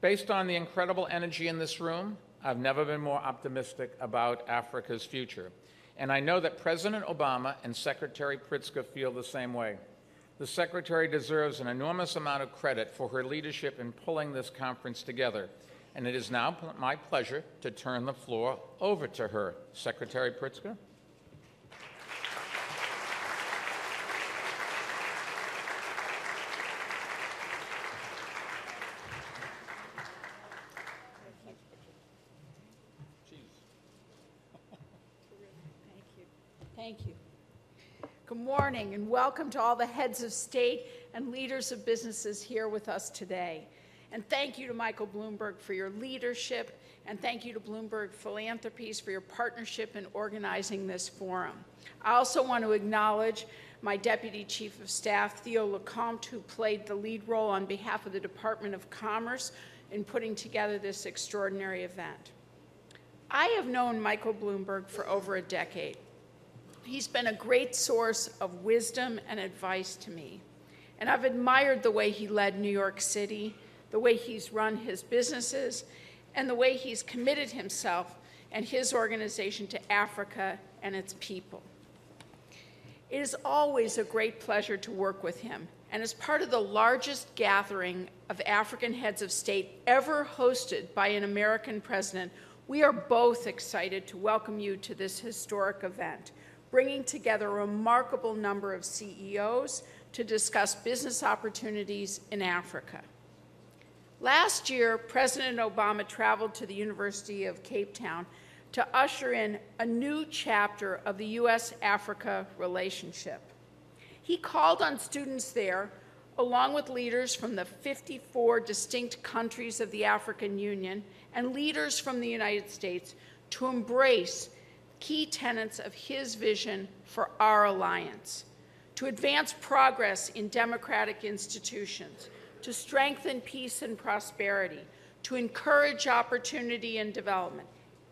Based on the incredible energy in this room, I've never been more optimistic about Africa's future. And I know that President Obama and Secretary Pritzker feel the same way. The Secretary deserves an enormous amount of credit for her leadership in pulling this conference together. And it is now my pleasure to turn the floor over to her. Secretary Pritzker. Thank you. Good morning and welcome to all the heads of state and leaders of businesses here with us today. And thank you to Michael Bloomberg for your leadership, and thank you to Bloomberg Philanthropies for your partnership in organizing this forum. I also want to acknowledge my Deputy Chief of Staff, Theo Lecomte, who played the lead role on behalf of the Department of Commerce in putting together this extraordinary event. I have known Michael Bloomberg for over a decade. He's been a great source of wisdom and advice to me. And I've admired the way he led New York City, the way he's run his businesses, and the way he's committed himself and his organization to Africa and its people. It is always a great pleasure to work with him. And as part of the largest gathering of African heads of state ever hosted by an American president, we are both excited to welcome you to this historic event, bringing together a remarkable number of CEOs to discuss business opportunities in Africa. Last year, President Obama traveled to the University of Cape Town to usher in a new chapter of the U.S. Africa relationship. He called on students there, along with leaders from the 54 distinct countries of the African Union and leaders from the United States, to embrace key tenets of his vision for our alliance, to advance progress in democratic institutions, to strengthen peace and prosperity, to encourage opportunity and development,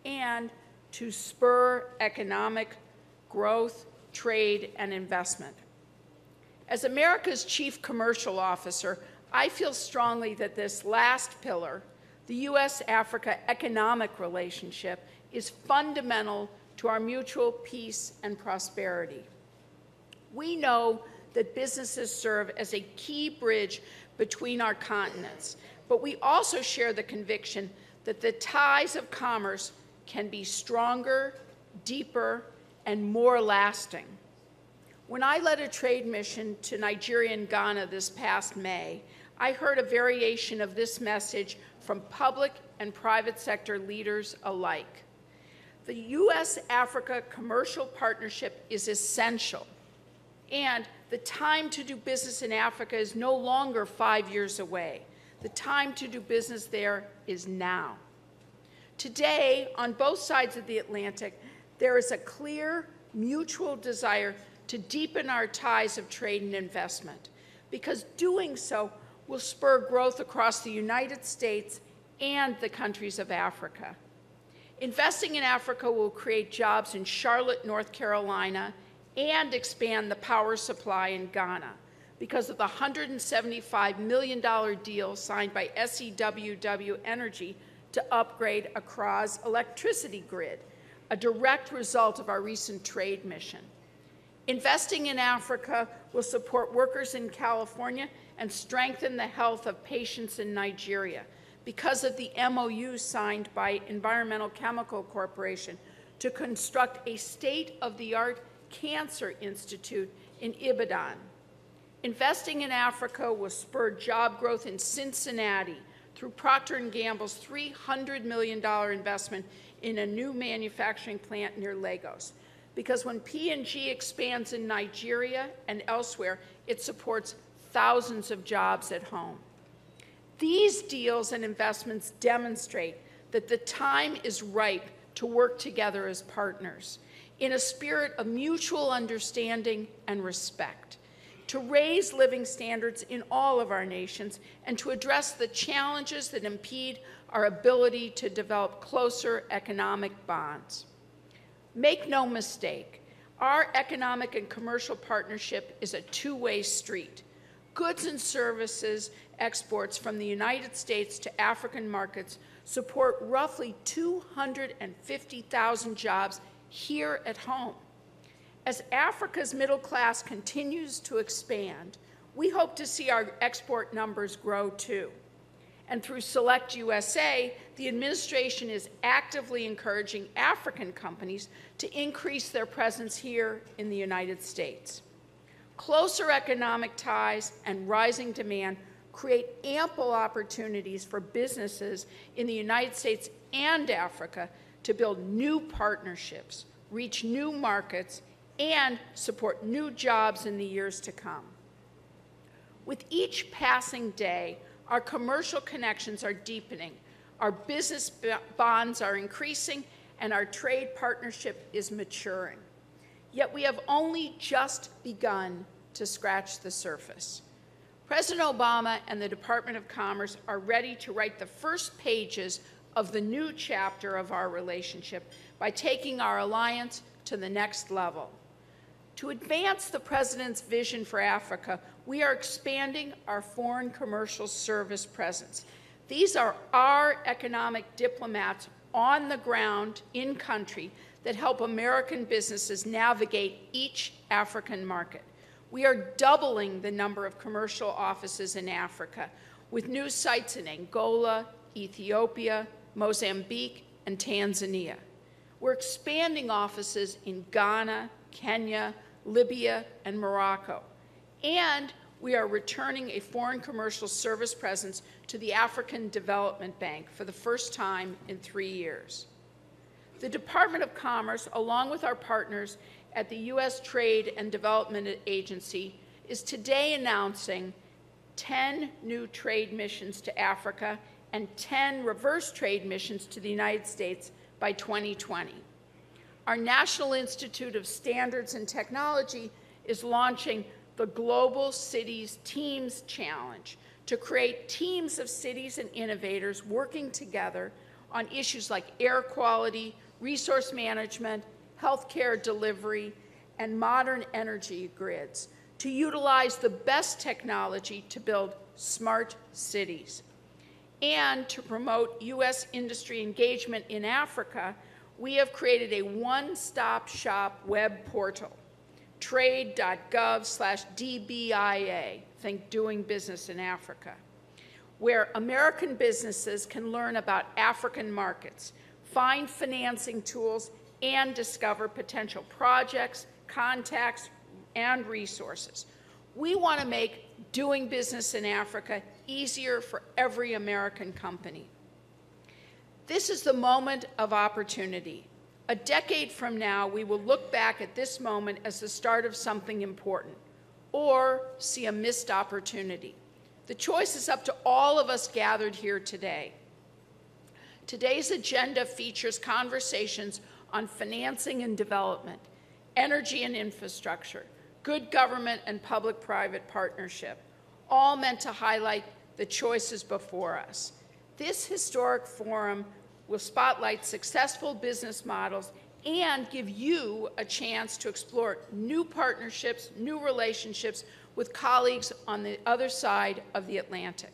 and to spur economic growth, trade, and investment. As America's Chief Commercial Officer, I feel strongly that this last pillar, the U.S.-Africa economic relationship, is fundamental to our mutual peace and prosperity. We know that businesses serve as a key bridge between our continents, but we also share the conviction that the ties of commerce can be stronger, deeper, and more lasting. When I led a trade mission to Nigeria and Ghana this past May, I heard a variation of this message from public and private sector leaders alike. The U.S.-Africa commercial partnership is essential, and the time to do business in Africa is no longer 5 years away. The time to do business there is now. Today, on both sides of the Atlantic, there is a clear mutual desire to deepen our ties of trade and investment, because doing so will spur growth across the United States and the countries of Africa. Investing in Africa will create jobs in Charlotte, North Carolina, and expand the power supply in Ghana because of the $175 million deal signed by SEWW Energy to upgrade Accra's electricity grid, a direct result of our recent trade mission. Investing in Africa will support workers in California and strengthen the health of patients in Nigeria because of the MOU signed by Environmental Chemical Corporation to construct a state-of-the-art cancer institute in Ibadan. Investing in Africa will spur job growth in Cincinnati through Procter & Gamble's $300 million investment in a new manufacturing plant near Lagos. Because when P&G expands in Nigeria and elsewhere, it supports thousands of jobs at home. These deals and investments demonstrate that the time is ripe to work together as partners in a spirit of mutual understanding and respect, to raise living standards in all of our nations, and to address the challenges that impede our ability to develop closer economic bonds. Make no mistake, our economic and commercial partnership is a two-way street. goods and services exports from the United States to African markets support roughly 250,000 jobs here at home. As Africa's middle class continues to expand, we hope to see our export numbers grow too. And through Select USA, the administration is actively encouraging African companies to increase their presence here in the United States. Closer economic ties and rising demand create ample opportunities for businesses in the United States and Africa to build new partnerships, reach new markets, and support new jobs in the years to come. With each passing day, our commercial connections are deepening, our business bonds are increasing, and our trade partnership is maturing. Yet we have only just begun to scratch the surface. President Obama and the Department of Commerce are ready to write the first pages of the new chapter of our relationship by taking our alliance to the next level. To advance the President's vision for Africa, we are expanding our foreign commercial service presence. These are our economic diplomats on the ground in country that help American businesses navigate each African market. We are doubling the number of commercial offices in Africa, with new sites in Angola, Ethiopia, Mozambique, and Tanzania. We're expanding offices in Ghana, Kenya, Libya, and Morocco. And we are returning a foreign commercial service presence to the African Development Bank for the first time in 3 years. The Department of Commerce, along with our partners at the U.S. Trade and Development Agency, is today announcing 10 new trade missions to Africa and 10 reverse trade missions to the United States by 2020. Our National Institute of Standards and Technology is launching the Global Cities Teams Challenge to create teams of cities and innovators working together on issues like air quality, resource management, healthcare delivery, and modern energy grids to utilize the best technology to build smart cities. And to promote U.S. industry engagement in Africa, we have created a one-stop shop web portal, trade.gov/DBIA, think doing business in Africa, where American businesses can learn about African markets, find financing tools, and discover potential projects, contacts, and resources. We want to make doing business in Africa easier for every American company. This is the moment of opportunity. A decade from now, we will look back at this moment as the start of something important, or see a missed opportunity. The choice is up to all of us gathered here today. Today's agenda features conversations on financing and development, energy and infrastructure, good government and public-private partnership, all meant to highlight the choices before us. This historic forum will spotlight successful business models and give you a chance to explore new partnerships, new relationships with colleagues on the other side of the Atlantic.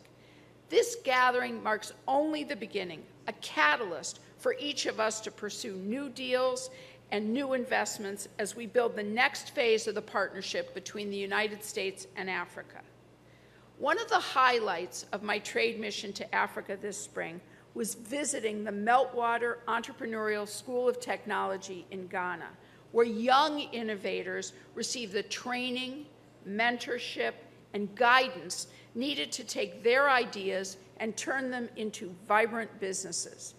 This gathering marks only the beginning, a catalyst for each of us to pursue new deals and new investments as we build the next phase of the partnership between the United States and Africa. One of the highlights of my trade mission to Africa this spring was visiting the Meltwater Entrepreneurial School of Technology in Ghana, where young innovators receive the training, mentorship, and guidance needed to take their ideas and turn them into vibrant businesses.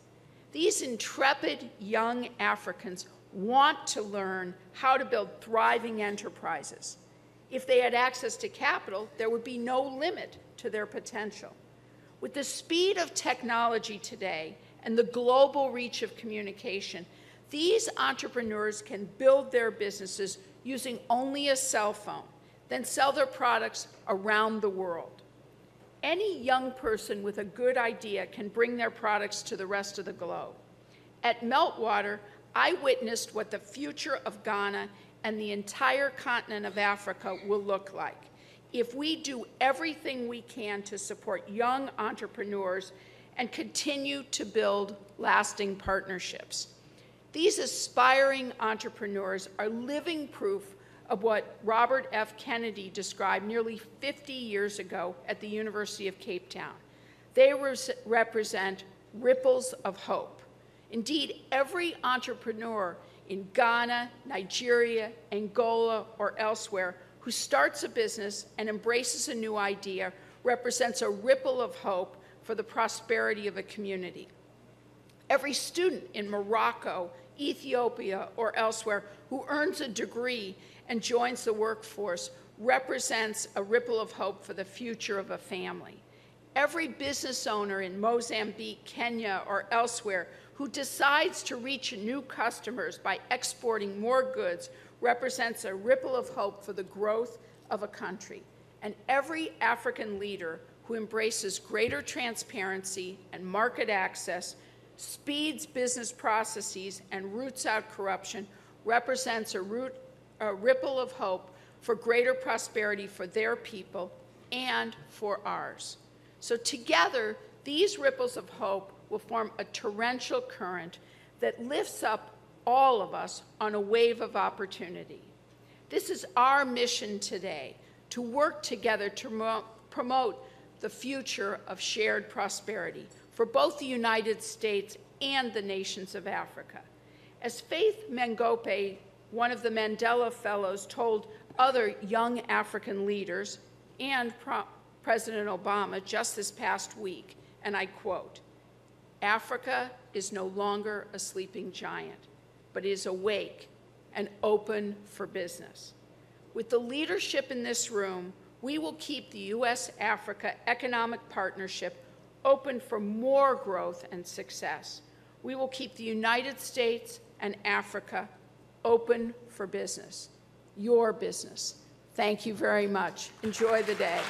These intrepid young Africans want to learn how to build thriving enterprises. If they had access to capital, there would be no limit to their potential. With the speed of technology today and the global reach of communication, these entrepreneurs can build their businesses using only a cell phone, then sell their products around the world. Any young person with a good idea can bring their products to the rest of the globe. At Meltwater, I witnessed what the future of Ghana and the entire continent of Africa will look like. if we do everything we can to support young entrepreneurs and continue to build lasting partnerships. These aspiring entrepreneurs are living proof of what Robert F. Kennedy described nearly 50 years ago at the University of Cape Town. They represent ripples of hope. Indeed, every entrepreneur in Ghana, Nigeria, Angola, or elsewhere who starts a business and embraces a new idea represents a ripple of hope for the prosperity of a community. Every student in Morocco, Ethiopia, or elsewhere who earns a degree and joins the workforce represents a ripple of hope for the future of a family. Every business owner in Mozambique, Kenya, or elsewhere who decides to reach new customers by exporting more goods represents a ripple of hope for the growth of a country. And every African leader who embraces greater transparency and market access, speeds business processes, and roots out corruption represents a ripple of hope for greater prosperity for their people and for ours. So together, these ripples of hope will form a torrential current that lifts up all of us on a wave of opportunity. This is our mission today, to work together to promote the future of shared prosperity for both the United States and the nations of Africa. As Faith Mengope, one of the Mandela Fellows, told other young African leaders and President Obama just this past week, and I quote, "Africa is no longer a sleeping giant, but is awake and open for business." With the leadership in this room, we will keep the U.S. Africa Economic Partnership open for more growth and success. We will keep the United States and Africa open for business, your business. Thank you very much. Enjoy the day.